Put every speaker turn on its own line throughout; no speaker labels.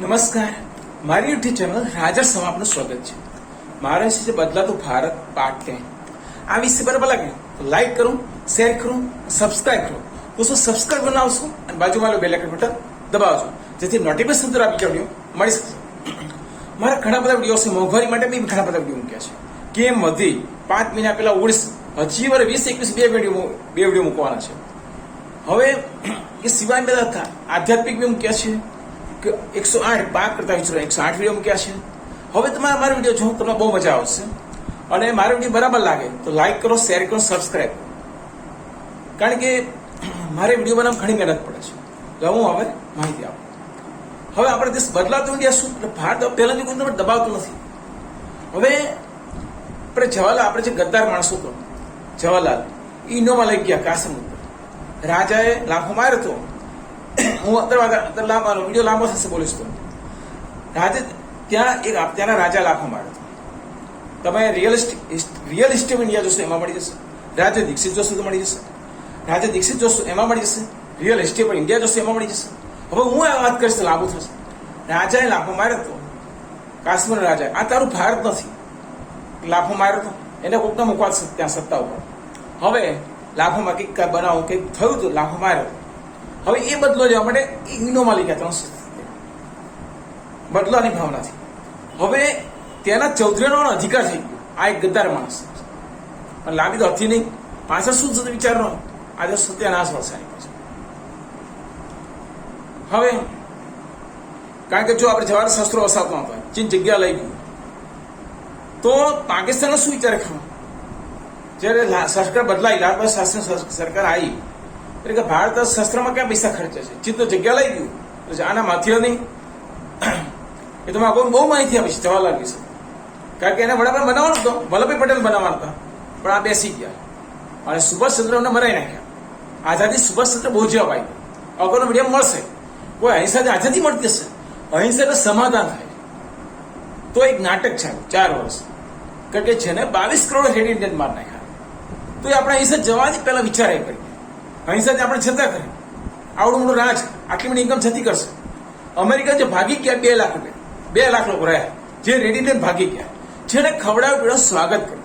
નમસ્કાર, મારી YouTube channel રાજા સમ આપનું સ્વાગત છે. મારા વિશે છે બદલાતું ભારત પાર્ટ 10. આ વિષય બરાબર લાગે તો લાઈક કરો, શેર કરો, સબસ્ક્રાઇબ કરો. તો સબસ્ક્રાઇબ બનાવશો અને બાજુમાં બેલ આઇકન બટન દબાવજો જેથી નોટિફિકેશન દ્વારા બીજા વિડીયો મળી શકે. મારા ઘણા બધા વિડીયો છે, મોંઘવારી માટે બી ઘણા બધા વિડીયો મૂક્યા છે. કેમ વધી 5 મહિના પહેલા 19 હજી વાર 20-21 બે વિડીયો મૂકવાના છે. હવે એ સિવાય બધા આધ્યાત્મિક બી મૂક્યા છે કે 108 પાક કરતા 108 વિડીયો મૂક્યા છે. હવે તમારે મારા વિડીયો જો તમને બહુ મજા આવશે અને મારો વિડીયો બરાબર લાગે તો લાઈક કરો, શેર કરો, સબસ્ક્રાઈબ કરો. કારણ કે મારે વિડીયો બનાવવા ઘણી મહેનત પડે છે. તો હું હવે માહિતી આપું. હવે આપણે દેશ બદલાતો ઇન્ડિયા શું એટલે ભારત પહેલાની કોઈ દબાવતું નથી. હવે આપણે જવાહરલાલ, આપણે જે ગદ્દાર માણસો હતો જવાહરલાલ, ઇનોમાં લઈ ગયા કાશ્મીર ઉપર. રાજાએ લાખો માર્યો હતો. હું વિડીયો લાંબો થશે બોલીશ તો રાજે ત્યાંના રાજા લાખો માર્યો હતો. તમે રિયલ ઇસ્ટેટ ઇન્ડિયા જોશો એમાં મળી જશે. રાજ્ય દીક્ષિત જોશો તો મળી જશે. રાજ્ય દીક્ષિત જોશો એમાં મળી જશે. રિયલ ઇસ્ટેટ ઇન્ડિયા જોશો એમાં મળી જશે. હવે હું આ વાત કરીશ તો લાંબુ થશે. રાજાએ લાખો માર્યો હતો. કાશ્મીર રાજા, આ તારું ભારત નથી. લાખો માર્યો હતો એને કોકને મૂકવા ત્યાં સત્તા ઉપર. હવે લાખોમાં કંઈક બનાવો કંઈક થયું હતું, લાખો માર્યો હતો. હવે એ બદલો લેવા માટે ઇગ્નોમાં લઈ ગયા 300 બદલાની ભાવનાથી. હવે તેના ચૌધરીનો અધિકાર થઈ ગયો. આ એક ગદ્દાર માણસ પણ લાંબી તો હતી નહીં. પાછળ શું થતું વિચારનો આજે સત્યાનાશ વરસાની પાછળ. હવે કારણ કે જો આપણે જવાહર શસ્ત્રો વસાવતો હતો, ચીન જગ્યા લઈ ગયું તો પાકિસ્તાનનો શું વિચારે ખબર? જયારે સરકાર બદલાઈ, લાલ બહાદુર શાસ્ત્રી સરકાર આવી એટલે કે ભારત શસ્ત્રમાં ક્યાં પૈસા ખર્ચે છે? ચીન તો જગ્યા લઈ ગયું એટલે આના માથીઓ નહીં. એ તો મારે બહુ માહિતી આપી છે જવાહરલાલ વિશે. કારણ કે એને વડાપ્રધાન બનાવવાનો હતો, વલ્લભભાઈ પટેલ બનાવવાના હતા પણ આ બેસી ગયા અને સુભાષચંદ્રને મરાઈ નાખ્યા. આઝાદી સુભાષચંદ્ર બહુ જવાબ આવી ગયો. અગરનો મીડિયમ મળશે, કોઈ અહિંસાથી આઝાદી મળતી હશે, અહિંસાને સમાધાન થાય તો એક નાટક છે 4 વર્ષ. કારણ કે જેને 22 કરોડ રેડ ઇન્ડિયન માર નાખ્યા તો એ આપણે અહિંસા જવાની પહેલા વિચાર એ કરી અહિંસાથી આપણે જતા કરી આવડું મોટું રાજ આટલી મોટી ઇન્કમ જતી કરશે. અમેરિકા જે ભાગી ગયા 2 લાખ રૂપિયા, 2 લાખ લોકો રહ્યા જે રેડ ઇન્ડિયન ભાગી ગયા, જેને ખવડાવ્યું પીડ્યું સ્વાગત કર્યું,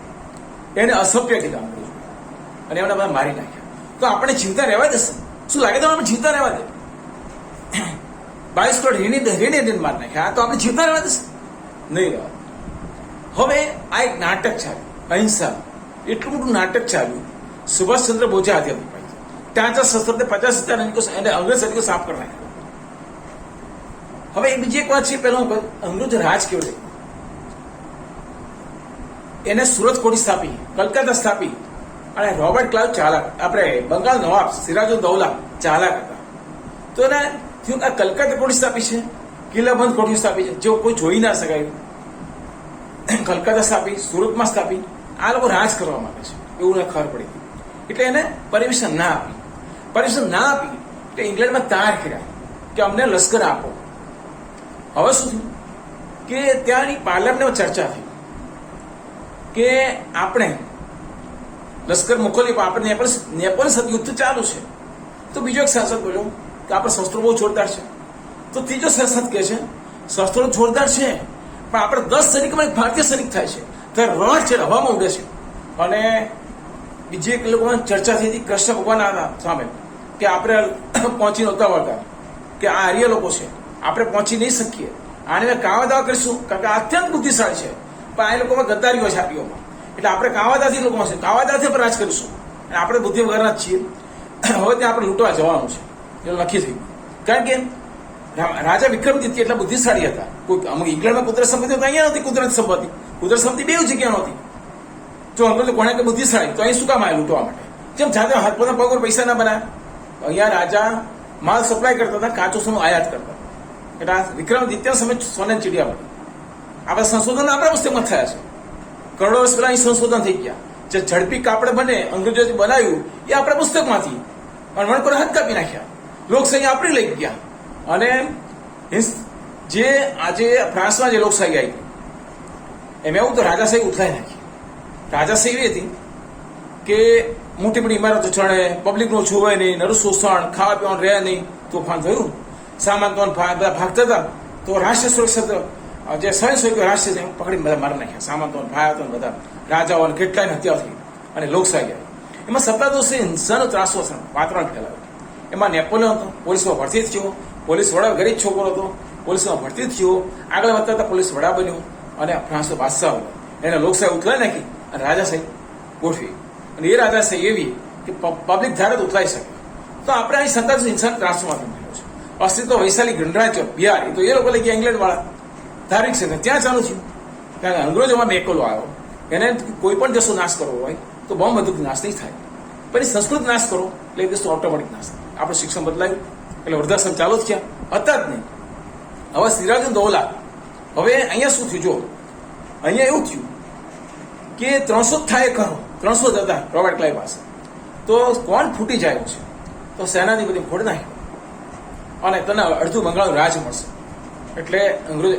એને અસભ્ય કીધા અને એમને બધા મારી નાખ્યા. તો આપણે જીવતા રહેવા દેશે? શું લાગે તો આપણે જીવતા રહેવા દે? 22 કરોડ રેડ ઇન્ડિયન મારી નાખ્યા તો આપણે જીવતા રહેવા દેશે? નહીં રહેવા. હવે આ એક નાટક ચાલ્યું અહિંસા. એટલું મોટું નાટક ચાલ્યું. સુભાષચંદ્ર બોઝે હાથે અપાઈ ત્યાં શસ્ત્રને 50,000 એને અંગ્રેજ સૈનિકો સાફ કરી નાખ્યો. હવે બીજી એક વાત છે, પેલા અંગ્રેજ રાજ કેવું થયું. એને સુરત કોડી સ્થાપી, કલકત્તા સ્થાપી અને રોબર્ટ ક્લાઇવ ચાલાક, આપણે બંગાળ નવાબ સિરાજુદ્દૌલા ચાલાક હતા. તો એને થયું આ કલકત્તા કોડી સ્થાપી છે, કિલ્લાબંધ કોઠી સ્થાપી છે, જો કોઈ જોઈ ના શકાય. કલકત્તા સ્થાપી, સુરતમાં સ્થાપી. આ લોકો રાજ કરવા માંગે છે એવું એને ખબર પડી ગઈ. એટલે એને પરમિશન ના આપી. એટલે ઇંગ્લેન્ડમાં તાર કર્યા કે અમને લશ્કર આપો. હવે શું થયું કે ત્યાંની પાર્લામેન્ટમાં ચર્ચા થઈ કે આપણે લશ્કર મોકલીએ પણ આપણે નેપાળ સાથે યુદ્ધ ચાલુ છે. તો બીજો એક સાંસદ બોલ્યો કે આપણે શસ્ત્રો બહુ જોરદાર છે. તો ત્રીજો સાંસદ કહે છે શસ્ત્રો જોરદાર છે પણ આપણે 10 સૈનિકમાં એક ભારતીય સૈનિક થાય છે ત્યારે રણ છે, હવામાં ઉડે છે. અને બીજી એક લોકોમાં ચર્ચા થઈ હતી કૃષ્ણ ભગવાન સામે કે આપણે પહોંચી નહોતા વળતા, કે આ આર્ય લોકો છે, આપણે પહોંચી નહીં શકીએ, આને કાવા દાવા કરીશું કારણ કે અત્યંત બુદ્ધિશાળી છે પણ આ લોકોમાં ગદ્દારીઓ છે આર્યોમાં. એટલે આપણે કાવાદાથી લોકો છે, કાવાદાથી આપણે રાજ કરીશું અને આપણે બુદ્ધિ વગરના જ છીએ. હવે ત્યાં આપણે લૂંટવા જવાનું છે એવું નક્કી થયું. કારણ કે રાજા વિક્રમદિત્ય એટલા બુદ્ધિશાળી હતા. કોઈ અમુક ઇંગ્લેન્ડમાં કુદરત સંપત્તિ તો અહીંયા નહોતી. કુદરત સંપત્તિ 2 જગ્યા નહોતી. જો અંગ્રેજો કોણે કે બુદ્ધિશાળી તો અહીં શું કામ આવ્યા લૂંટવા માટે? જેમ જાતે પોતાના પગ પર પૈસા ના બનાવ્યા. અહીંયા રાજા માલ સપ્લાય કરતા હતા, કાચો સોનું આયાત કરતા. એટલે આ વિક્રમદિત્ય સમય સોને ચીડિયા મળી. આપણા સંશોધન આપણા પુસ્તકમાં થયા છે. કરોડો વર્ષ પહેલા અહીં સંશોધન થઈ ગયા. જે ઝડપી કાપડ બને અંગ્રેજોએ બનાવ્યું એ આપણા પુસ્તકમાંથી પણ વણ પર હાથ કાપી નાખ્યા. લોકશાહી આપણી લઈ ગયા. અને જે આજે ફ્રાન્સમાં જે લોકશાહી આવી એમ એવું તો રાજાશાહી ઉથલાઈ નાખી. રાજાશાહી એવી હતી કે મોટી મોટી ઇમારતો ચડે, પબ્લિકનું છુવાય નહીં, નરું શોષણ, ખાવા પીવાનું રહે નહીં, તોફાન થયું, સામાન તો બધા ભાગતા હતા. તો રાષ્ટ્રીય સુરક્ષા જે સ્વયંસેવકો રાષ્ટ્રીય પકડી બધા મારી નાખ્યા. સામંતો ભાઈ હતો બધા રાજાઓ કેટલાય હત્યા થઈ અને લોકશાહી આવી. એમાં સત્તાધોષી હિંસાનો ત્રાસો વાતાવરણ ફેલાવ્યું. એમાં નેપોલિયન હતો, પોલીસમાં ભરતી થયો, પોલીસ વડા ગરીબ છોકરો હતો, પોલીસમાં ભરતી થયો, આગળ વધતા પોલીસ વડા બન્યો અને ફ્રાન્સનો બાદશાહ બન્યો. એને લોકશાહી ઉથલાઈ નાખી અને રાજાશાહી ગોઠવી. અને એ રાજાશાહી એવી કે પબ્લિક ધારે જ ઉથલાઈ શકે. તો આપણે અહીં સત્તાધોષી હિંસાનો ત્રાસો માત્ર થયો છે. અસ્તિત્વ વૈશાલી ગણરાજ્ય બિહાર, એ તો એ લોકો લઈ ગયા ઇંગ્લેન્ડ વાળા ધાર્મિક છે ત્યાં ચાલુ થયું. કારણ કે અંગ્રેજોમાં મેકોલો આવ્યો, એને કોઈ પણ દેશનો નાશ કરવો હોય તો બહુ બધું નાશ નહીં થાય, પણ એ સંસ્કૃત નાશ કરો એટલે એ દેશનો ઓટોમેટિક નાશ થાય. આપણું શિક્ષણ બદલાયું એટલે વૃદ્ધાશ્રમ ચાલુ જ થયા હતા જ નહીં. હવે સિરાજુદ્દૌલા, હવે અહીંયા શું થયું? જો અહીંયા એવું થયું કે 300 થાય કરો, 300 હતા રોબર્ટ ક્લાઇવ પાસે, તો કોણ ફૂટી જાય છે? તો સેનાધિપતિ ફોડી નાખ્યો અને તને અડધું બંગાળનું રાજ મળશે. એટલે અંગ્રેજ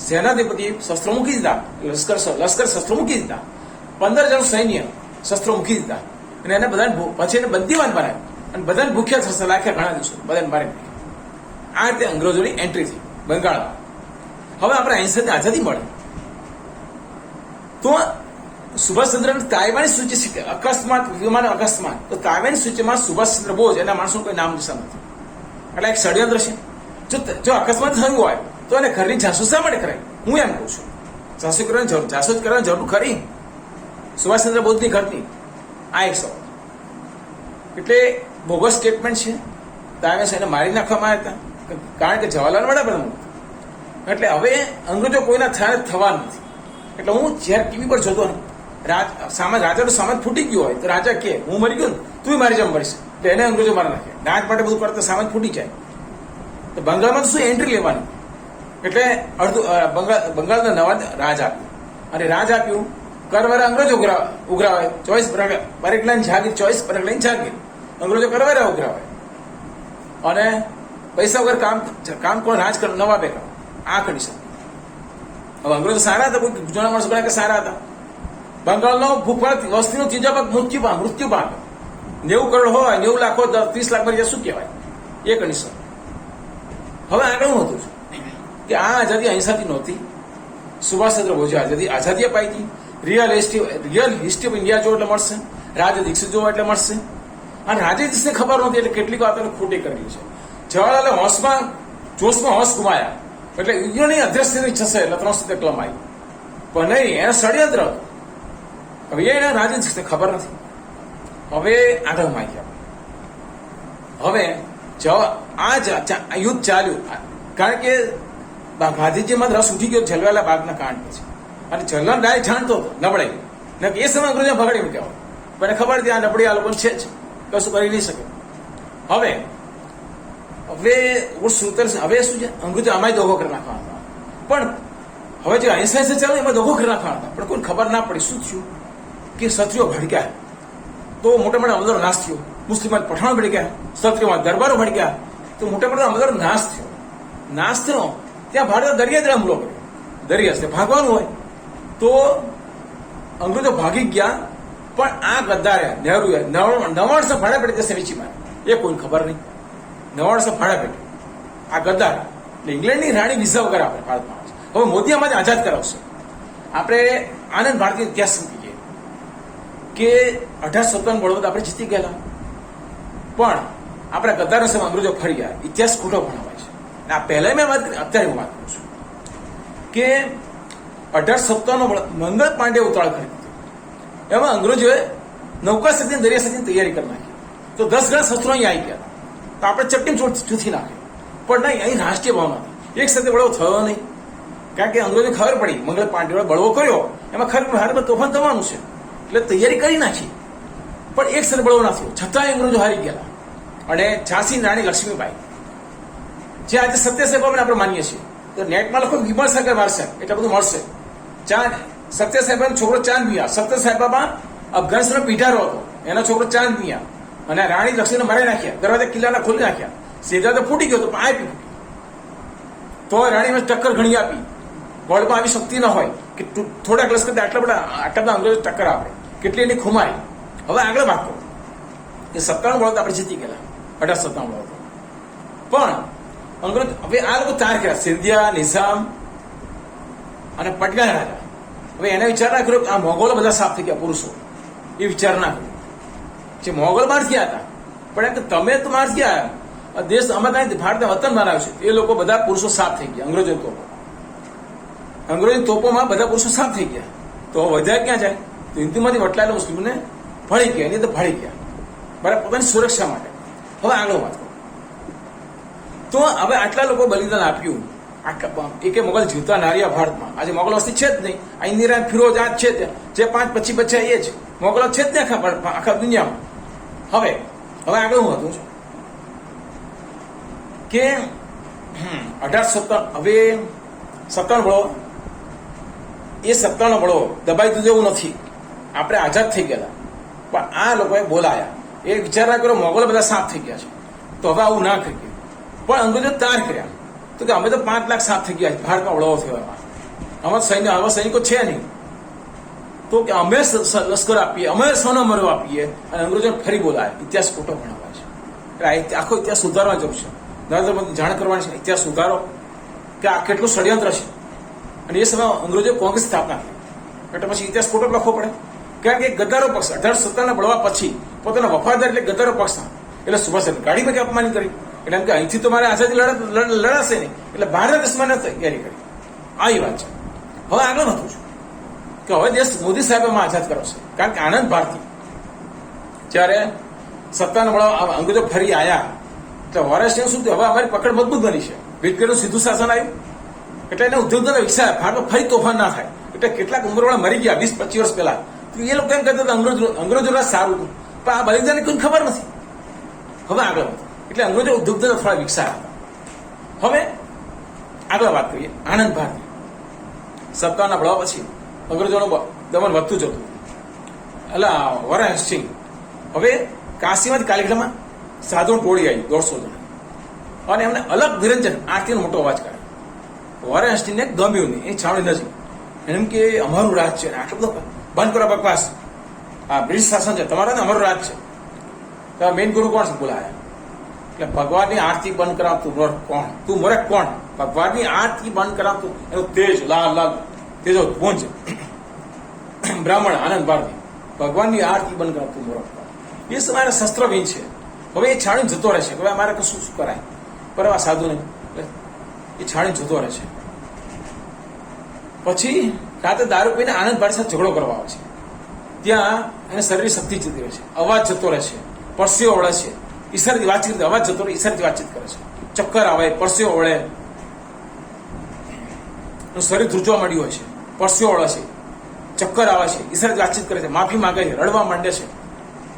સેનાધિપતિ શસ્ત્રો મૂકી દીધા, લશ્કર શસ્ત્રો મૂકી દીધા, 15 જણ સૈન્ય શસ્ત્રો મૂકી દીધા અને એને બધાને પછી એને બંદીવાન બનાવ્યો અને બધાને ભૂખ્યા થશે લાખ્યા ઘણા દિવસો, બધાને મારી નાખ્યા. આ રીતે અંગ્રેજોની એન્ટ્રી થઈ બંગાળમાં. હવે આપણે 80ની આઝાદી મળે તો સુભાષચંદ્ર કાયદાની સૂચિ છે અકસ્માત વિમાન અકસ્માત, તો કાયદાની સૂચિમાં સુભાષચંદ્ર બોઝ એના માણસોનું કોઈ નામ નિશાન નથી. એટલે એક ષડયંત્ર છે. જો અકસ્માત થયું હોય તો એને ઘરની જાસૂસ શા માટે કરાય? હું એમ કહું છું, જાસૂસ કરવાની જરૂર ખરી સુભાષચંદ્ર બોઝની ઘરની? આ એક સવાલ. એટલે બોગસ સ્ટેટમેન્ટ છે. તારે એને મારી નાખવામાં આવ્યા હતા કારણ કે જવાહરલાલ વડાપ્રધાન. એટલે હવે અંગ્રેજો કોઈના થવા નથી. એટલે હું જ્યારે ટીવી પર જોતો રાજાનો સામાન ફૂટી ગયો હોય તો રાજા કે હું મરી ગયો ને તું મારી જેમ મરીશ, એટલે એને અંગ્રેજો મારી નાખે. રાજ માટે બધું કરતા સામાન ફૂટી જાય. તો બંગાળમાં તો શું એન્ટ્રી લેવાની? એટલે અડધું બંગાળના નવા રાજ આપ્યું અને રાજ આપ્યું કરવાળા અંગ્રેજો ઉઘરાવે, 24 પરગલાની જાગીર, 24 પરગલાની જાગીર અંગ્રેજો કરવાળા ઉઘરાવે અને પૈસા વગર કામ કોણ રાજ કરે? નવા બે કરો. આ કન્ડિશન. હવે અંગ્રેજો સારા હતા, કોઈ જૂના માણસો ગણ્યા કે સારા હતા. બંગાળનો ભૂખવાડ વસ્તીનો ત્રીજા ભાગ મૃત્યુ પામે. 90 કરોડ હોય, 90 લાખ હોય, 30 લાખ મરી જાય, શું કહેવાય? એ કન્ડિશન. હવે આગળ હું હતું કે આ આઝાદી અહિંસાથી નહોતી. સુભાષચંદ્ર બોઝે આઝાદી અપાઈ હતી. રિયલ હિસ્ટ્રી ઓફ ઇન્ડિયા જો એટલે મળશે, રાજા દીક્ષિત જોવા એટલે મળશે. અને રાજા દીક્ષિતને ખબર નહોતી એટલે કેટલીક વાતોને ખોટી કરેલી છે. જવાહરલાલે જોશમાં હોશ ગુમાયા એટલે યુનિયનની અધ્યક્ષની થશે એટલે 300 કલમ આવી, પણ નહીં, એને ષડયંત્ર હતું. હવે એને રાજા દીક્ષિતને ખબર નથી. હવે આગળ માગ્યા. હવે આ યુદ્ધ ચાલ્યું કારણ કે ગાંધીજીમાં રસ ઉઠી ગયો જલવાલા બાગના કાંડ પછી. અને જલવાલ રાય જાણતો હતો નબળાઈ ને એ સમય અંગ્રેજો ભગાડી મૂક્યા હોય, પણ ખબર હતી આ નબળી આ લોકો છે જ, કશું કરી નહીં શકે. હવે 1947 હવે શું છે? અંગ્રેજો આમાં દોગો કરી નાખવાના હતા. પણ હવે જે 80 ચાલે એમાં દોગો કરી નાખવાના હતા, પણ કોઈ ખબર ના પડી. શું થયું કે ક્ષત્રિયો ભડક્યા તો મોટા મોટા અમદારો નાશ થયો. મુસ્લિમાન પઠાણ ભડક્યા, ક્ષત્રિયોમાં દરબારો ભડક્યા તો મોટા મોટા અમદારો નાશ થયો. ત્યાં ભારત દરિયાદળે હુમલો કર્યો. દરિયા ભાગવાનું હોય તો અંગ્રેજો ભાગી ગયા, પણ આ ગદ્દારે નહેરુએ 99 ભાડા પેટે દેશે વેચી મારે. એ કોઈને ખબર નહીં. 99 ભાડા પેટે આ ગદ્દાર એટલે ઇંગ્લેન્ડની રાણી વિઝા વગર આપણે ભારતમાં આવે છે. હવે મોદી આમાં આઝાદ કરાવશે. આપણે આનંદ ભારતીય ઇતિહાસ સમજીએ કે 1857 બળવંત આપણે જીતી ગયેલા, પણ આપણા ગદ્દારના સમય અંગ્રેજો ફરી ગયા. ઇતિહાસ ખોટો ભણાવાય છે. આ પહેલા મેં વાત કરી, અત્યારે હું વાત કરું છું કે 1857 મંગળ પાંડે ઉતાળ કરી દીધો. એમાં અંગ્રેજોએ નૌકા શક્તિ દરિયા શક્તિની તૈયારી કરી નાખી. તો 10 ગણા શસ્ત્રો અહીં આવી ગયા. તો આપણે ચપટી ચૂથી નાખ્યો. પણ નહીં, અહીં રાષ્ટ્રીય ભાવના હતી. એક સાથે બળવો થયો નહીં, કારણ કે અંગ્રેજોને ખબર પડી મંગળ પાંડે બળવો કર્યો એમાં ખરેખર હારમાં તોફાન થવાનું છે, એટલે તૈયારી કરી નાખી. પણ એક સાથે બળવો ના થયો, છતાંય અંગ્રેજો હારી ગયા. અને ઝાંસી રાણી લક્ષ્મીબાઈ જે આજે સત્ય સાહેબાને આપણે માનીએ છીએ, તો નેટમાં લખો વિમલ સાગર વારસે એટલે બધું મળશે. સત્ય સાહેબાનો છોકરો ચાંદ મિયા, સત્ય સાહેબામાં અફઘાનિસ્તાનનો પીઢારો હતો, એનો છોકરો ચાંદ મિયા, અને રાણી લક્ષ્મીને મારી નાખ્યા, દરવાજા કિલ્લાના ખોલી નાખ્યા. સીધા તો ફૂટી ગયો તો પણ આપી તો રાણીને ટક્કર ઘણી આપી. વર્લ્ડમાં આવી શક્તિ ન હોય કે થોડાક લશ્કર આટલા બધા અંગ્રેજો ટક્કર આપે, કેટલી એની ખુમારી. હવે આગળ વાત કરું કે 97 બળદ આપણે જીતી ગયેલા, 1897 બળદ. પણ અંગ્રેજ હવે આ લોકો તાર કર્યા, સિંધિયા, નિઝામ અને પટના રાજા. હવે એને વિચાર ના કર્યો કે આ મોગલો બધા સાફ થઈ ગયા પુરુષો, એ વિચાર ના કર્યો. જે મોગલ માર ગયા હતા, પણ એમ કે તમે તો માર ગયા, દેશ અમે ભારતના વતન બનાવ્યું છે, એ લોકો બધા પુરુષો સાફ થઈ ગયા. અંગ્રેજો તોપોમાં બધા પુરુષો સાફ થઈ ગયા. તો વધ્યા ક્યાં જાય? તો હિન્દુમાંથી વટલાયેલા મુસ્લિમને ભળી ગયા, એની તો ભળી ગયા, બરાબર, પોતાની સુરક્ષા માટે. હવે આગળ વાત કરો તો હવે આટલા લોકો બલિદાન આપ્યું, એકે મોગલ જીવતા નાર્યા ભારતમાં. આજે મોગલ વસ્તી છે જ નહીં. આ ઇન્દિરા ફિરોજ આ જ છે, જે 5-25 બચ્ચા એ જ મોગલો છે જ નહીં આખા દુનિયામાં. હવે આગળ હું હતું કે 1857 હવે 57 બળો, એ 57 બળો દબાઈ દીધો એવું નથી. આપણે આઝાદ થઈ ગયા, પણ આ લોકોએ બોલાયા. એ વિચાર ના કરો મોગલો બધા સાફ થઈ ગયા છે, તો હવે આવું ના થઈ ગયું. પણ અંગ્રેજો તાર કર્યા, તો કે અમે તો 5 લાખ સાફ થઈ ગયા છે, ભારતમાં બળવો થયો. આવા સૈનિકો છે નહીં, તો કે અમે લશ્કર આપીએ, અમે સોનો મરવા આપીએ, અને અંગ્રેજોને ફરી બોલાય. ઇતિહાસ ખોટો ભણાવાય છે. એટલે આખો ઇતિહાસ સુધારવા જવું છે. નરેન્દ્ર મોદી જાણ કરવાની છે, ઇતિહાસ સુધારો કે આ કેટલું ષડયંત્ર છે. અને એ સમયે અંગ્રેજો કોંગ્રેસ સ્થાપના કરી, એટલે પછી ઇતિહાસ ખોટો લખવો પડે. કારણ કે ગદ્દારો પક્ષ 1857 બળવા પછી પોતાના વફાદાર એટલે ગદ્દારો પક્ષ, એટલે સુભાષ ગાડીમાં કે અપમાન કરી. એટલે એમ કે અહીંથી તો મારે આઝાદી લડાશે નહીં, એટલે ભારત દેશમાં તૈયારી કરી. આવી વાત છે. હવે આગળ વધું છું કે હવે દેશ મોદી સાહેબે આઝાદ કર્યો છે. કારણ કે આનંદ ભારતી જ્યારે 57 બળવા અંગ્રેજો ફરી આવ્યા, એટલે વોરેસ્ટને શું થયું? હવે અમારી પકડ મજબૂત બની છે. બ્રિટિશનું સીધું શાસન આવ્યું, એટલે એને ઉદ્યોગોને વિકસાયા. ભારતમાં ફરી તોફાન ના થાય. એટલે કેટલાક ઉંમરવાળા મરી ગયા 20-25 વર્ષ પહેલા. એ લોકો એમ કહેતા હતા અંગ્રેજો રાજ સારું હતું, પણ આ બલિદાનની કોઈ ખબર નથી. હવે આગળ વધો એટલે અંગ્રેજો ઉદ્યોગ થોડા વિકસાયા. હવે આગળ વાત કરીએ આનંદ ભારતી. 57 બળવા પછી અંગ્રેજોનું દમન વધતું જતું. એટલે વોરેન સિંહ હવે કાશીમાંથી કાલીગઢમાં સાધુ ટોળી આવી 150 જણા, અને એમને અલગ નિરંજન આરતીનો મોટો અવાજ કાઢ્યો. વોરેન હેસ્ટિંગને ગમ્યું નહીં. એ છાવણી નજીક એમ કે અમારું રાજ છે, આટલું બધું બંધ કરો બકવાસ, આ બ્રિટિશ શાસન છે તમારા ને, અમારું રાજ છે. તો મેઇન ગુરુ કોણ છે? બોલાયા. એટલે ભગવાનની આરતી બંધ કરાવતું મૂર્ખ કોણ? તું મૂર્ખ કોણ? ભગવાનની આરતી બંધ કરાવતું એનું તેજ લાલ તેજો પુંજ બ્રાહ્મણ આનંદ ભારતી ભગવાનની આરતી બંધ કરાવતું મૂર્ખ કોણ? એ સમયના શસ્ત્રવિહીન છે. હવે એ છાણી જતો રહે છે. હવે અમારે કશું શું કરાય? પર આ સાધુ નહીં, એ છાણી જતો રહે છે. પછી રાતે દારૂ પીને આનંદ ભારતી સાથે ઝઘડો કરવા આવે છે. ત્યાં એને શરીરની શક્તિ જતી રહે છે, અવાજ જતો રહે છે, પરસેવો વળે છે, ઈશારાથી વાતચીત, અવાજ જતો રહે, ઈશારાથી વાતચીત કરે છે, ચક્કર આવે, પરસેવો વળે, શરીર ધ્રુજવા માંડ્યું હોય છે, પરસેવો વળે છે, ચક્કર આવે છે, ઈશારાથી વાતચીત કરે છે, માફી માંગે છે, રડવા માંડે છે.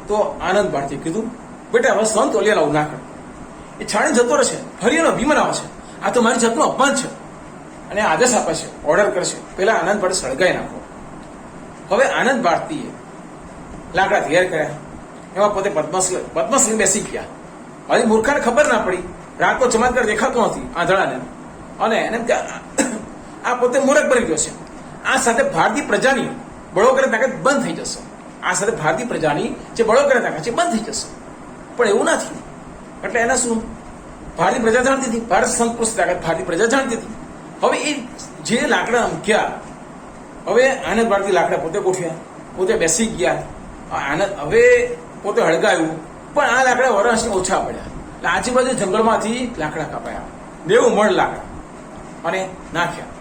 તો આનંદ ભારતીએ કીધું બેટા હવે સંત ઓલિયા લાવું ના કર. એ છાણી જતો રહે છે. ફરી એનો અભિમાન આવે છે, આ તો મારી જાતનું અપમાન છે, અને આદેશ આપે છે, ઓર્ડર કરશે પેલા આનંદ ભારતી સળગાઈ નાખો. હવે આનંદ ભારતીએ લાકડા તૈયાર કર્યા, એમાં પોતે પદ્મશ્રી બેસી ગયા. હજી મૂર્ખાને ખબર ના પડી, રાતનો ચમત્કાર દેખાતો નથી આંધળાને, અને એને આ પોતે મૂર્ખ બની ગયો છે. આ સાથે ભારતીય પ્રજાની બળો કરે તાકાત બંધ થઈ જશે. આ સાથે ભારતીય પ્રજાની જે બળો કરે તાકાત છે બંધ થઈ જશે. પણ એવું નથી. એટલે એને શું ભારતીય પ્રજા જાણતી હતી, ભારત સંતોષ તાકાત ભારતીય પ્રજા જાણતી હતી. હવે એ જે લાકડા મૂક્યા, હવે આનંદ ભારતી લાકડા પોતે ગોઠવ્યા, પોતે બેસી ગયા. આનંદ હવે પોતે હળગાયું, પણ આ લાકડા વરસને ઓછા પડ્યા. એટલે આજુબાજુ જંગલમાંથી લાકડા કાપાયા, 90 મણ લાકડા, અને નાખ્યા.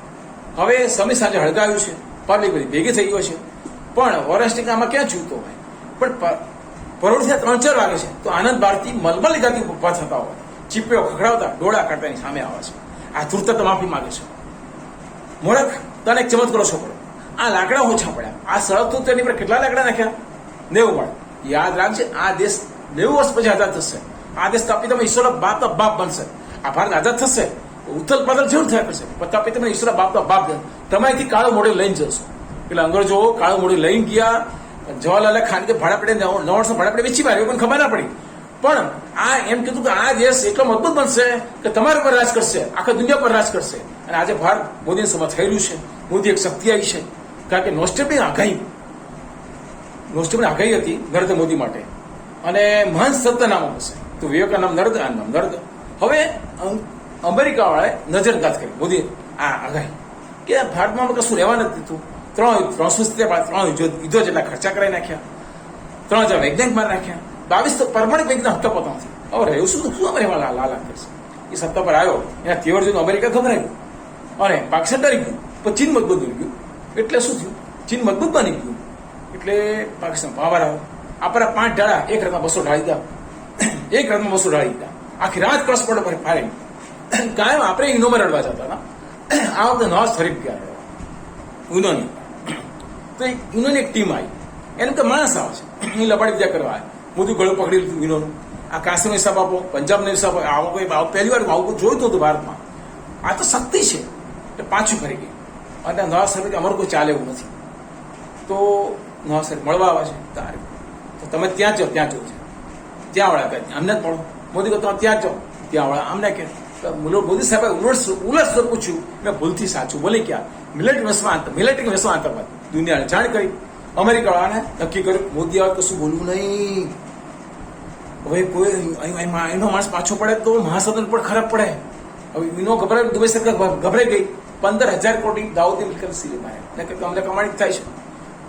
હવે સમી સાંજે હળગાવ્યું છે, પબ્લિક બધી ભેગી થઈ ગયો છે, પણ વરસની આમાં ક્યાં છૂટતો હોય. પણ પરોઢથી 3-4 વાગે છે તો આનંદ ભારતી મલમલી ગાતી ઉભા થતા હોય, ચીપીઓ ખખડાવતા ડોળા કાઢતાની સામે આવે છે. આ ધૂર્તતા માફી માંગે છે. મૂર્ખ, તને એક ચમત્કારો છોકરો, આ લાકડા ઓછા પડ્યા, આ સળગતું તેની પર કેટલા લાકડા નાખ્યા? 90 મણ. યાદ રાખજે, આ દેશ 90 વર્ષ પછી આઝાદ થશે. આ દેશ તાપી તમે ઈશ્વરના બાપનો બાપ બનશે. આ ભારત આઝાદ થશે, ઉથલ પાથલ જરૂર થયા કરશે, પણ તાપી તમે ઈશ્વરના બાપનો બાપ બનશે. તમે અહીંથી કાળો મોડે લઈને જશો. એટલે અંગ્રેજો કાળો મોડે લઈને ગયા. જવાહરલાલ ખાનગે ભાડા પડે 9 વર્ષ ભાડા પડે વેચી માર્યો, પણ ખબર ના પડી. પણ આ એમ કીધું કે આ દેશ એટલો મજબૂત બનશે કે તમારા પર રાજ કરશે, આખા દુનિયા પર રાજ કરશે. અને આજે ભારત મોદીની સમય થઈ રહ્યું છે. મોદી એક શક્તિ આવી છે, કારણ કે નોસ્ટેબની આગાહી હતી નરેન્દ્ર મોદી માટે, અને મહાન સંત નામ હશે તો વિવેકાનંદ નરેન્દ્ર. હવે અમેરિકાવાળાએ નજરઅંદાજ કરી મોદી આ આગાહી કે ભારતમાં કશું રહેવા નથી દીધું. 370 યુદ્ધો જેટલા ખર્ચા કરાવી નાખ્યા, 3000 વૈજ્ઞાનિક મારી નાખ્યા, 22 તો પરમાણુ વૈજ્ઞાનિક હપ્તા પોતા નથી. હવે રહ્યું શું અમેરિકા લાલા કરશે? એ સત્તા પર આવ્યો એના તેવર જોઈને અમેરિકા ગભરાયું અને પાકિસ્તાન ડરી ગયું. પણ ચીન મજબૂત બની ગયું. એટલે શું થયું? ચીન મજબૂત બની ગયું એટલે પાકિસ્તાન પાવર આવ્યો. આપણા 5 ઢાળા એક રાતમાં 200 ઢાળી દીધા. એક રાતમાં 200 ઢાળી દીધા. આખી રાત ક્રોસ બોર્ડર પર ફાયરિંગ. કાયમ આપણે ઇનોમાં રડવા જતા હતા. આ વખતે નવાઝ શરીફ ગયા યુનોની. તો યુનોની એક ટીમ આવી. એમ કે માણસ આવે છે એ લબાડી બીજા કરવા આવે. મોદી ગળું પકડી લીધું યુનોનું. આ કાશ્મીરનો હિસાબ આપો, પંજાબનો હિસાબ આપો. આવો કોઈ પહેલી વાર આવું જોયું હતું ભારતમાં. આ તો શક્તિ છે એટલે પાછું ફરી ગઈ. અને નવાઝ શરીફ અમારું કોઈ ચાલે એવું નથી. તો નવાઝ શરીફ મળવા આવે છે તારે તો તમે ત્યાં જાઓ, ત્યાં જવું છે. ત્યાં વાળા કહે અમને જ મળો. મોદી કહે તમે ત્યાં જાઓ, ત્યાં વાળા અમને કહે. મોદી સાહેબે ઉલટ પૂછ્યું મેં ભૂલથી સાચું બોલી ક્યાં મિલિટરી વેસમાં આતંકવાદ દુનિયાને જાણ કરી. અમેરિકા વાળાને નક્કી કર્યું મોદી આવે કશું બોલવું નહીં. હવે કોઈ એનો માણસ પાછો પડે તો મહાસદન પણ ખરાબ પડે. હવે એનો ગભરાય. દુબઈ સરકાર ગભરાઈ ગઈ. 15,000 કોટી દાઉદી મિલકત સીલે મારે નકર અમને કમાણી થાય છે.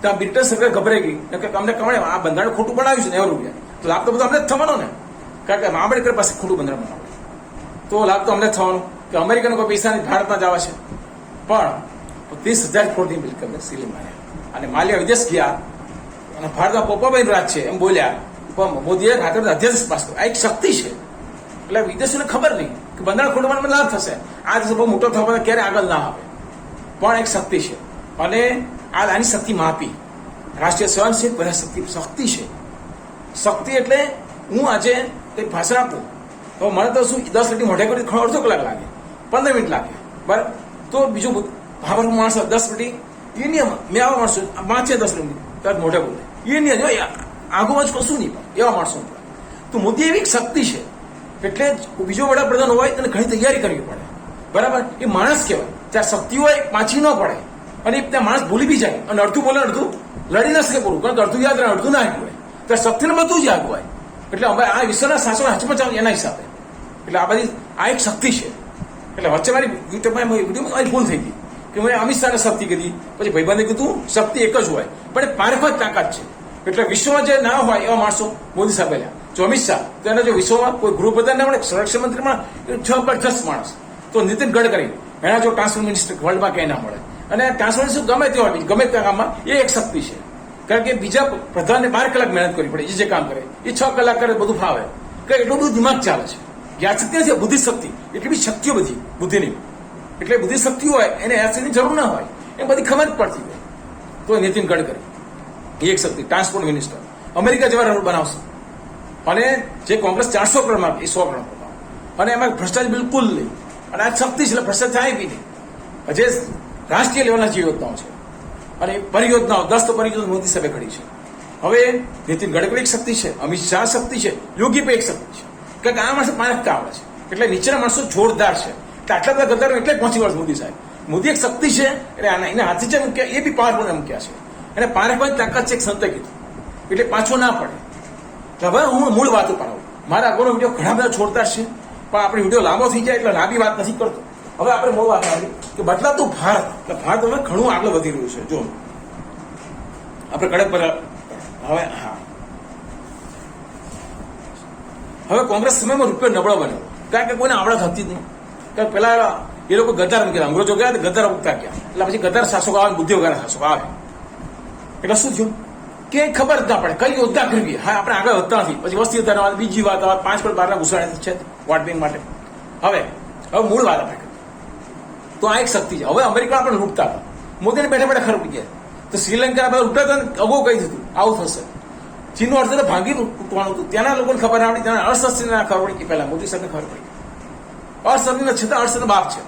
ત્યાં બ્રિટન સરકાર ગભરાઈ ગઈ નકર અમને કમાણી. આ બંધારણ ખોટું બનાવ્યું છે 90 રૂપિયા તો લાભ તો બધો અમને જ થવાનો ને. કારણ કે આંબેડકર પાસે ખોટું બંધારણ બનાવ્યું તો લાભ તો અમને જ થવાનો કે અમેરિકાનો કોઈ પૈસા નહીં ભારતમાં જ આવે છે. પણ 30,000 કોટી મિલકતને સીલે માર્યા અને માલ્યા વિદેશ ગયા અને ભારતમાં પોપાભાઈ રાજ છે એમ બોલ્યા. પણ મોદીએ રાત્રે અધ્યક્ષ પાસ કર્યો. આ એક શક્તિ છે. એટલે વિદેશોને ખબર નહીં કે બંધારણ ખોટવામાં લાભ થશે. આ દેશ બહુ મોટો થવાનો ક્યારે આગળ ના આવે. પણ એક શક્તિ છે અને આની શક્તિ માપી રાષ્ટ્રીય સ્વયંસેવક બધા શક્તિ છે. શક્તિ એટલે હું આજે કંઈક ભાષણ આપું તો મને તો શું 10 લીટી મોઢે કરી અડધો કલાક લાગે, 15 મિનિટ લાગે બરાબર. તો બીજું ભાવર માણસ 10 મિનિટ એ મેં આવા માણસો 5-10 મિનિટ તરત મોઢે બોલે એ નહીં જો આગુમાં જ કશું નહીં પણ એવા માણસો. તો મોદી એવી શક્તિ છે એટલે બીજો વડાપ્રધાન હોય તેને ઘણી તૈયારી કરવી પડે બરાબર. એ માણસ કહેવાય ત્યાં શક્તિ હોય પાછી ન પડે અને ત્યાં માણસ ભૂલી બી જાય અને અડધું બોલે અડધું લડી ન શકે પૂરું કારણ કે અડધું યાદ રહે અડધું ના હોય ત્યાં શક્તિને બધું જ યાદ હોય. એટલે હવે આ વિશ્વના શાસકો હચમચાવ એના હિસાબે એટલે આ બધી આ એક શક્તિ છે. એટલે વચ્ચે મારી યુટ્યુબમાં વિડીયોમાં મારી ભૂલ થઈ ગઈ કે મેં અમિત શાહને શક્તિ કીધી પછી ભાઈબંધે કીધું શક્તિ એક જ હોય પણ એ પારખવા જ તાકાત છે. એટલે વિશ્વમાં જે ના હોય એવા માણસો મોદી સાહેબ લ્યા. જો અમિત શાહ તેને જો વિશ્વમાં કોઈ ગૃહપ્રધાન ના મળે સંરક્ષણ મંત્રીમાં જબરજસ્ત માણસ. તો નીતિન ગડકરી એના જો ટ્રાન્સપોર્ટ મિનિસ્ટર વર્લ્ડમાં ક્યાંય ના મળે અને ટ્રાન્સપોર્ટ ગમે તે હોય ગમે તે કામમાં એ એક શક્તિ છે. કારણ કે બીજા પ્રધાનને 12 કલાક મહેનત કરવી પડે જે કામ કરે એ 6 કલાક કરે બધું ફાવે કે એટલું બધું દિમાગ ચાલે છે. યાદ શક્તિ નથી બુદ્ધિ શક્તિ એટલી બધી શક્તિઓ બધી બુદ્ધિની એટલે બુદ્ધિ શક્તિ હોય એને યાદ શક્તિની જરૂર ના હોય એ બધી ખબર જ પડતી હોય. તો નીતિન ગડકરી એક શક્તિ ટ્રાન્સપોર્ટ મિનિસ્ટર અમેરિકા જેવા રોડ બનાવશે અને જે કોંગ્રેસ 400 કરોડ માંગે એ 100 કરોડ અને એમાં ભ્રષ્ટાચાર બિલકુલ નહીં અને આ શક્તિ છે એટલે ભ્રષ્ટાચાર થાય બી નહીં. જે રાષ્ટ્રીય લેવલના જે યોજનાઓ છે અને પરિયોજનાઓ 10 તો પરિયોજના મોદી સાહેબે ઘડી છે. હવે નીતિન ગડકરી એક શક્તિ છે, અમિત શાહ શક્તિ છે, યોગી પણ એક શક્તિ છે કારણ કે આ માણસો પારખતા આવડે છે એટલે નીચેના માણસો જોરદાર છે. આટલા બધા ગદ્દારો એટલે જ પહોંચી વળશે મોદી સાહેબ. મોદી એક શક્તિ છે એટલે એના હાથે જે મૂક્યા એ બી પાવરફુલ મૂક્યા છે અને પારખવાની તાકાત છે એક સંતે કીધું એટલે પાછો ના પડે. હવે હું મૂળ વાત ઉપર આવું. મારા આગળનો વિડીયો ઘણા બધા છોડતા છે પણ આપણે વિડીયો લાંબો થઈ જાય એટલે લાંબી વાત નથી કરતો. હવે આપણે મૂળ વાત આવી કે બદલાતું ભારત એટલે ભારત હવે ઘણું આગળ વધી રહ્યું છે. જો આપણે કડક પર હવે હા હવે કોંગ્રેસ સમયમાં રૂપિયો નબળો બન્યો કારણ કે કોઈને આવડત હતી જ નહીં. કારણ પેલા એ લોકો ગદ્દાર મૂક્યા અંગ્રેજો ગયા ગદ્દાર ઉગતા ગયા એટલે પછી ગદ્દાર શાસકો આવે બુદ્ધિ વગર શાસકો આવે એટલે શું થયું કે ખબર જ ના પડે કઈ યોજના કરવી. હા આપણે આગળ વધતા નથી પછી વસ્તી વધારવા બીજી વાત 5 કરોડ 12 ઘુસાડા છે વોટ બેંક માટે. હવે મૂળ વાત આપણે તો આ એક શક્તિ છે. હવે અમેરિકા આપણે લૂંટતા હતા મોદીને બેઠા બેઠા ખરું પડી ગયા તો શ્રીલંકા બધા લૂંટતા હતા અગાઉ કહી દીધું આવું થશે. ચીનનું અર્થતંત્ર ભાંગી લૂંટવાનું હતું ત્યાંના લોકોને ખબર ના પડી ત્યાંના અર્થશાસ્ત્રીને ખબર પડી કે પહેલા મોદી સાહેબને ખબર પડી અર્થશાસ્ત્રી છતાં અર્થશાસ્ત્ર બાપ છે.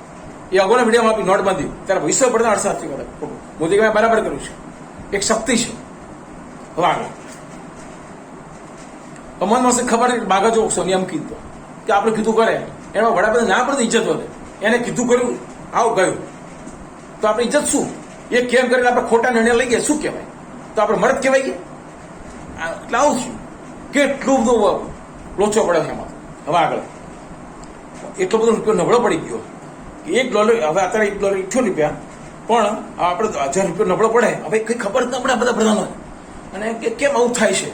એ અગાઉના વિડીયોમાં આપી નોટબંધી ત્યારે વિશ્વ પડતા અર્થશાસ્ત્રી હતા મોદી મેં બરાબર કર્યું છે એક શક્તિ છે. હવે આગળ મન માસે ખબર બાગા જો સોનિયામ કીધું કે આપણે કીધું કરે એમાં વડાપ્રધાન ના પડે ઇજ્જત વધે એને કીધું કર્યું આવું ગયું તો આપણે ઇજ્જત શું એ કેમ કરીને આપણે ખોટા નિર્ણય લઈ ગયા શું કહેવાય તો આપણે મરદ કહેવાય ગયા એટલે આવું થયું કેટલું બધું લોચો પડે છે એમાં. હવે આગળ એટલો બધો રૂપિયો નબળો પડી ગયો કે $1 હવે અત્યારે $1.78 પણ આપણે 1000 રૂપિયો નબળો પડે હવે કંઈ ખબર જ ન પડે બધા પ્રધાનો અને કે કેમ આવું થાય છે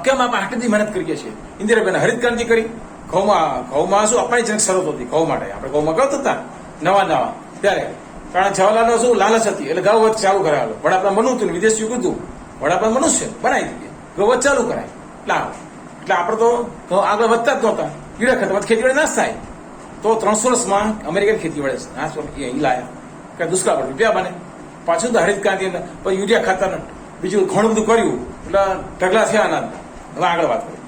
કેમ આપણે આટલી બધી મહેનત કરીએ છીએ ઇન્દિરાબેન હરિતક્રાંતિ કરી ઘઉંમાં શું અપમાનજનક શરત હતી ઘઉં માટે આપણે ઘઉંમાં કહતા હતા નવા ત્યારે કારણ જવાહરલાલનો શું લાલચ હતી એટલે ઘઉં વધ ચાલુ કરાવેલો વડાપ્રધાન બનવું હતું વિદેશી કીધું વડાપ્રધાન બનવું છે બનાવી દીધી ઘઉં વધ ચાલુ કરાય એટલે આપણે તો ઘઉં આગળ વધતા જ નહોતા કીડા ખતમ ખેતીવાડી નાશ થાય તો 300 વર્ષમાં અમેરિકન ખેતીવાડી નાશ અહીં લાયા કે દુષ્કાળ પડે રૂપિયા બને પાછું તો હરિતક્રાંતિ પછી યુરિયા ખાતર બીજું ઘણું બધું કર્યું એટલે ઢગલા થયા અનાજ હવે આગળ વાત કરીએ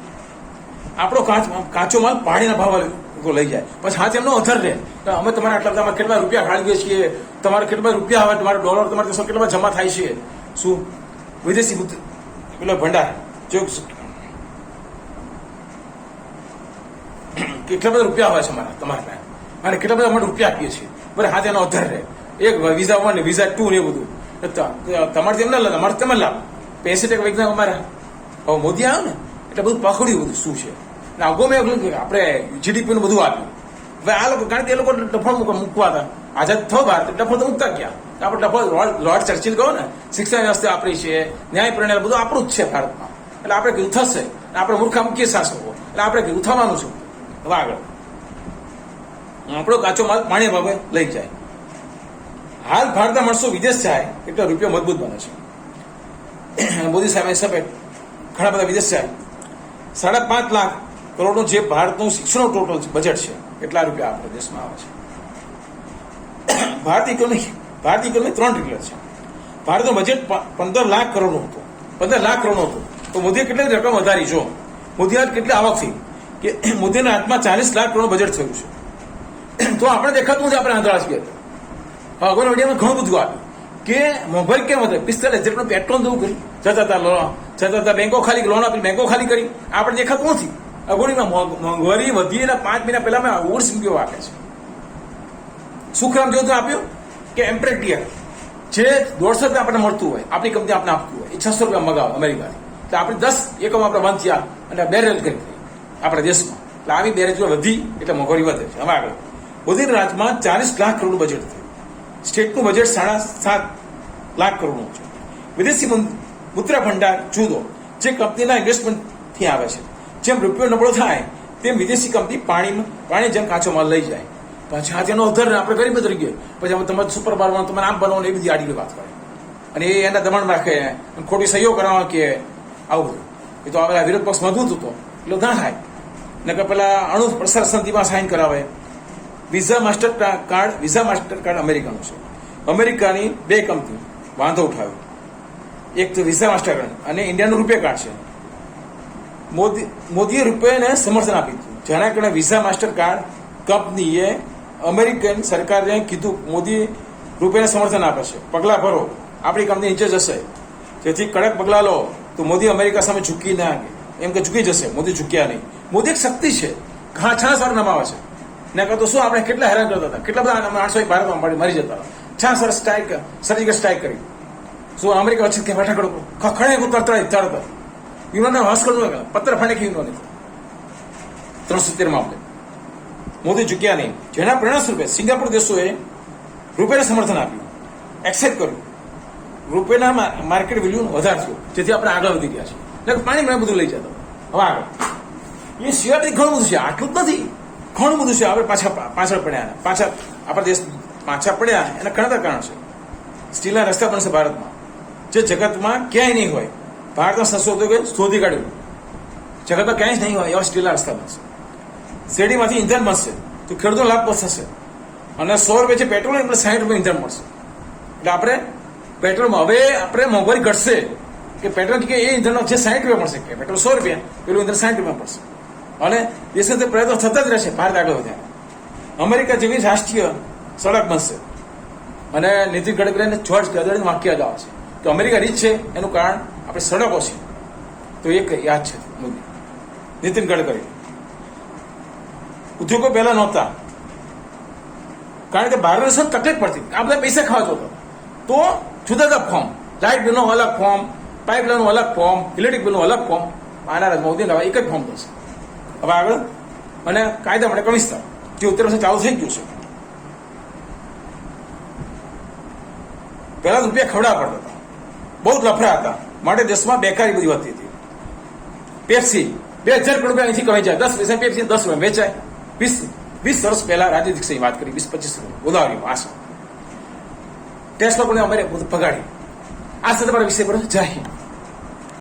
આપણો કાચો માલ પાણીના ભાવ લઈ જાય પછી હાથ એમનો અધર રહે અમે તમારે આટલા બધા કેટલા રૂપિયા ખાળીએ છીએ તમારે કેટલા રૂપિયા આવે તમારે ડોલર તમારે કેટલા જમા થાય છે શું વિદેશી પેલો ભંડાર જો કેટલા બધા રૂપિયા આવે છે તમારા પાસે અને કેટલા બધા અમે રૂપિયા આપીએ છીએ બરાબર હાથ એનો અધર રહે એક વિઝા 1 વિઝા 2 ને એ બધું તમારે તેમ ના લાગે અમારે તમે લાભ 65% એક્ઝામ અમારા હવે મોદી આવ્યો ને એટલે બધું પકડ્યું બધું શું છે અગાઉ મેં આપણે જીડીપી નું બધું આપ્યું હવે આ લોકો કારણ કે એ લોકો ડફળ મૂકવા હતા આઝાદ થયો બહાર ડફળ તો મૂકતા ગયા આપણે ડફળ લોર્ડ ચર્ચિલ કહો ને શિક્ષણ વ્યવસ્થા આપણી છે ન્યાય પ્રણાલી બધું આપણું જ છે ભારતમાં એટલે આપણે કીધું થશે આપણે મૂર્ખા મૂકીએ શાસકો એટલે આપણે કીધું થવાનું છું હવે આગળ આપણો કાચો માલ પાણી ભાવે લઈ જાય હાલ ભારતના માણસો વિદેશ જાય એટલે રૂપિયો મજબૂત બને છે મોદી સાહેબ સફેદ ઘણા બધા વિદેશ જાય 5.5 લાખ કરોડનું જે ભારતનું શિક્ષણનું ટોટલ બજેટ છે એટલા રૂપિયા આપણા દેશમાં આવે છે ભારતીય ઇકોનોમી 3 ટ્રિલિયન છે ભારતનું બજેટ 15 લાખ કરોડનું હતું 15 લાખ કરોડનું હતું તો મોદીએ કેટલી રકમ વધારી જો મોદી હાથ કેટલી આવક થઈ કે મોદીના હાથમાં 40 લાખ કરોડનું બજેટ થયું છે તો આપણે દેખાતું નથી આપણે આંધળા છીએ અગર મીડિયામાં ઘણું બધું આવ્યું કે મોંઘવારી કેમ વધે 45 જેટલું પેટ્રોલ દેવું કર્યું જતા હતા બેંકો ખાલી લોન આપી બેંકો ખાલી કરી આપણે દેખાતું નથી અગોડીમાં મોંઘવારી વધી એના 5 મહિના પહેલા મેં ઓવર્સ મૂક્યો આપે છે સુખરામ જોતું આપ્યું કે એમ્પ્રેટિયર જે 150 આપણને મળતું હોય આપણી કંપની આપણે આપતું હોય એ 600 રૂપિયા મગાવે અમેરિકાથી એટલે આપણે 10 એકમ આપણે બંધ થયા અને બેરોજગારી કરી આપણા દેશમાં એટલે આવી બેરોજગારી વધી એટલે મોંઘવારી વધે છે હવે આગળ મોદીના રાજમાં 40 લાખ કરોડનું બજેટ થયું સ્ટેટનું બજેટ 7.5 લાખ કરોડનું છે વિદેશી મુદ્રા ભંડાર જુદો જે કંપનીના ઇન્વેસ્ટમેન્ટથી આવે છે જેમ રૂપિયો નબળો થાય તેમ વિદેશી કંપની પાણી જેમ કાચો માલ લઈ જાય પછી આ તેનો અધર આપણે ગરીબ તરી ગયો પછી તમારે સુપર બારવાનું તમારે આમ બનાવવાનું એ બધી આડી વાત કરે અને એ એના દબાણ રાખે ખોટી સહીઓ કરાવવા કે આવું બધું એ તો હવે વિરોધ પક્ષ મજબૂત હતો એટલે ના થાય ને કે પેલા અણુ પ્રસાર સંધિમાં સાઇન કરાવે વિઝા માસ્ટર કાર્ડ અમેરિકાનું છે અમેરિકાની 2 કંપની વાંધો ઉઠાવ્યો એક તો વિઝા માસ્ટર કાર્ડ અને ઇન્ડિયાનું રૂપિયા કાર્ડ છે મોદીએ રૂપિયાને સમર્થન આપ્યું હતું જેના કારણે વિઝા માસ્ટર કાર્ડ કંપનીએ અમેરિકન સરકારે કીધું મોદી રૂપિયાને સમર્થન આપે છે પગલાં ભરો આપણી કંપની નીચે જશે જેથી કડક પગલાં લો તો મોદી અમેરિકા સામે ઝૂકી ના એમ કે ઝૂકી જશે મોદી ઝૂક્યા નહીં મોદી એક શક્તિ છે છાસ વાર નમાવે છે ને તો શું આપણે કેટલા હેરાન કરતા હતા કેટલા બધા માણસો ભારતમાં મરી જતા હતા 6 સરસ સ્ટ્રાઇક સર્જિકલ સ્ટ્રાઇક કરી શું અમેરિકા વચ્ચે કે બેઠા કરો ખખડે તરત યુનોને વાસ કરવું પત્ર ફાડે કે યુનોને 370 મામલે મોદી ઝૂક્યા નહીં જેના પરિણામ સ્વરૂપે સિંગાપુર દેશોએ રૂપિયાને સમર્થન આપ્યું એક્સેપ્ટ કર્યું રૂપિયાના માર્કેટ વેલ્યુ વધારે થયો જેથી આપણે આગળ વધી ગયા છે એટલે પાણી મને બધું લઈ જતા હવે આગળ એ સિવાય ઘણું બધું છે આટલું જ નથી ઘણું બધું છે આપણે પાછળ પડ્યા આપણા દેશ પાછા પડ્યા એના ઘણા બધા કારણ છે સ્ટીલના રસ્તા બનશે ભારતમાં જે જગતમાં ક્યાંય નહીં હોય ભારતના સંશોધકોએ શોધી કાઢ્યું જગતમાં ક્યાંય જ નહીં હોય એવા સ્ટીલના રસ્તા બનશે શેરડીમાંથી ઇંધણ બનશે તો ખેડૂતોનો લાભ થશે અને 100 રૂપિયા જે પેટ્રોલ એટલે 60 રૂપિયા ઇંધણ મળશે એટલે આપણે પેટ્રોલમાં હવે આપણે મોંઘવારી ઘટશે કે પેટ્રોલ કે એ ઇંધણનો જે 60 રૂપિયા મળશે કે પેટ્રોલ 100 રૂપિયા પેલું ઇંધણ 60 રૂપિયા પડશે અને દેશના પ્રયત્નો થતા જ રહેશે ભારત આગળ વધ્યા અમેરિકા જેવી રાષ્ટ્રીય સડક બનશે અને નીતિન ગડકરીને જોર્જ ગદડીનું વાક્ય યાદ આવે છે કે અમેરિકા રીચ છે એનું કારણ આપણે સડકો છે તો એક યાદ છે મોદી નીતિન ગડકરી ઉદ્યોગો પહેલા નહોતા કારણ કે બહાર શું તકલીફ પડતી આ બધા પૈસા ખાવા જોતો તો જુદા જુદા ફોર્મ લાઇટ બિલનું અલગ ફોર્મ પાઇપલાઇનનું અલગ ફોર્મ ઇલેક્ટ્રિક બિલનું અલગ ફોર્મ આના મોદી એક જ ફોર્મ થશે હવે આગળ અને કાયદા માટે કમિશનર જે 70 ચાલુ થઈ ગયું છે. પહેલા રૂપિયા ખવડાવવા પડતા હતા, બહુ જ લફડા હતા, માટે દેશમાં બેકારી બધી વધતી હતી. પેપ્સી 2000 કરોડ રૂપિયા અહીંથી કમાઈ જાય, 10 પૈસા પેપ્સી 10 રૂપિયા વેચાય. 20 વર્ષ પહેલા રાજ્ય દીક્ષાની વાત કરી, 20-25 ગોદાવરીમાં આશા ટેસ્ટમાં પણ અમારે ભગાડી. આ સાથે મારા વિષય પર જાહેર